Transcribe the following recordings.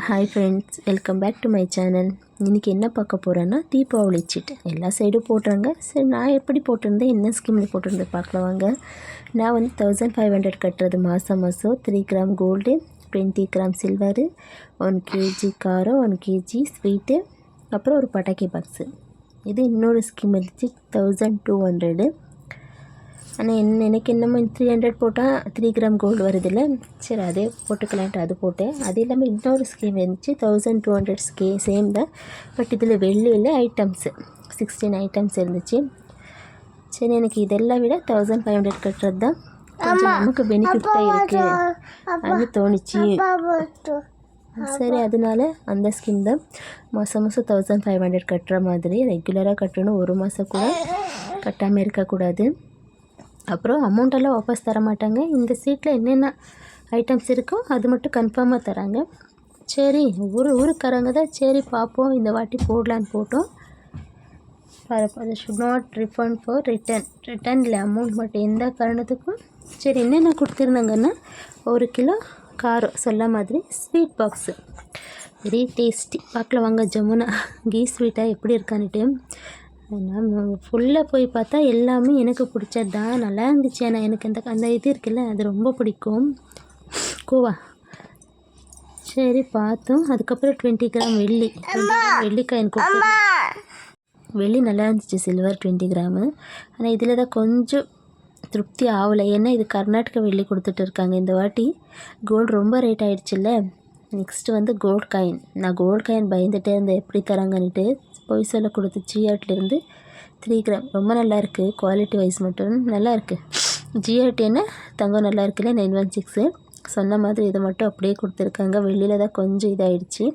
Hi friends, welcome back to my channel. இன்றைக்கி என்ன பார்க்க போகிறேன்னா தீபாவளி சீட்டு எல்லா சைடும் போட்டுறாங்க. சரி, நான் எப்படி போட்டிருந்தேன், என்ன ஸ்கீமில் போட்டிருந்தேன் பார்க்கலாம் வாங்க. நான் வந்து 1500 கட்டுறது மாதம் 3 gram gold, 20 gram silver, 1 kg காரம், 1 kg ஸ்வீட்டு, அப்புறம் ஒரு பட்டாக்கி பாக்ஸு. இது இன்னொரு ஸ்கீம் இருந்துச்சு 1200. ஆனால் எனக்கு என்னமோ 300 போட்டால் 3 கிராம் கோல்டு வருதில்ல, சரி அதே போட்டுக்கலான்ட்டு அது போட்டேன். அது இல்லாமல் இன்னொரு ஸ்கீம் இருந்துச்சு 1200 சேம் தான். பட் இதில் வெள்ளியில் ஐட்டம்ஸு 16 ஐட்டம்ஸ் இருந்துச்சு. சரி, எனக்கு இதெல்லாம் விட 1500 கட்டுறது தான் கொஞ்சம் நமக்கு பெனிஃபிட்டாக இருக்குது அப்படின்னு தோணுச்சு. சரி, அதனால அந்த ஸ்கீம் தான் மாதம் 1500 கட்டுற மாதிரி ரெகுலராக கட்டணும். ஒரு மாதம் கூட கட்டாமல் இருக்கக்கூடாது. அப்புறம் அமௌண்ட்டெல்லாம் வாபஸ் தர மாட்டாங்க. இந்த சீட்டில் என்னென்ன ஐட்டம்ஸ் இருக்கோ அது மட்டும் கன்ஃபார்மாக தராங்க. சரி, ஊருக்காரங்க தான், சரி பார்ப்போம் இந்த வாட்டி போடலான்னு போட்டோம். அது ஷுட் நாட் ரிஃபண்ட் ஃபார் ரிட்டர்னில் அமௌண்ட் மட்டும் எந்த காரணத்துக்கும். சரி, என்னென்ன கொடுத்துருந்தாங்கன்னா 1 கிலோ காரம் சொல்ல மாதிரி ஸ்வீட் பாக்ஸு, வெரி டேஸ்டி. பார்க்கலாம் வாங்க ஜமுனா கீ ஸ்வீட்டாக எப்படி இருக்கான்னுட்டு. நான் ஃபுல்லாக போய் பார்த்தா எல்லாமே எனக்கு பிடிச்சது தான், நல்லா இருந்துச்சு. ஏன்னா எனக்கு அந்த இது இருக்குல்ல, அது ரொம்ப பிடிக்கும், கோவா. சரி பார்த்தோம். அதுக்கப்புறம் 20 கிராம் வெள்ளி காயின் கொடுத்து, வெள்ளி நல்லா இருந்துச்சு, சில்வர் 20 கிராமு. ஆனால் இதில் தான் கொஞ்சம் திருப்தி ஆகலை. ஏன்னா இது கர்நாடகா வெள்ளி கொடுத்துட்டு இருக்காங்க. இந்த வாட்டி கோல்டு ரொம்ப ரேட் ஆகிடுச்சில்ல. நெக்ஸ்ட்டு வந்து கோல்டு காயின். நான் கோல்டு காயின் பயந்துகிட்டே இருந்தேன் எப்படி தராங்கன்னுட்டு. பொய் சொல்ல கொடுத்து ஜிஆர்டிலேருந்து 3 கிராம் ரொம்ப நல்லாயிருக்கு, குவாலிட்டி வைஸ் மட்டும் நல்லாயிருக்கு. ஜிஆர்டின்னா தங்கம் நல்லா இருக்குல்ல, 916 சொன்ன மாதிரி இதை மட்டும் அப்படியே கொடுத்துருக்காங்க. வெளியில் தான் கொஞ்சம் இதாகிடுச்சு.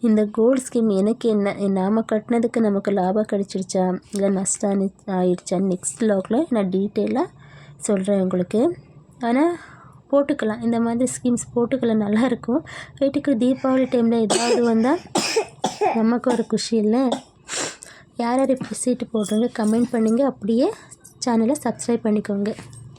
இந்த கோல்டு ஸ்கீம் எனக்கு என்ன, நாம் கட்டினதுக்கு நமக்கு லாபம் கிடச்சிருச்சா இல்லை நஷ்டம் ஆகிடுச்சான்னு நெக்ஸ்ட் லாகில் நான் டீட்டெயிலாக சொல்கிறேன் உங்களுக்கு. ஆனால் போட்டுக்கலாம், இந்த மாதிரி ஸ்கீம்ஸ் போட்டுக்கலாம், நல்லாயிருக்கும். வீட்டுக்கு தீபாவளி டைமில் ஏதாவது வந்தால் நமக்கு ஒரு குஷி இல்லை. யார் யார் இப்படி சீட்டு போடுறீங்க கமெண்ட் பண்ணுங்கள். அப்படியே சேனலை சப்ஸ்கிரைப் பண்ணிக்கோங்க.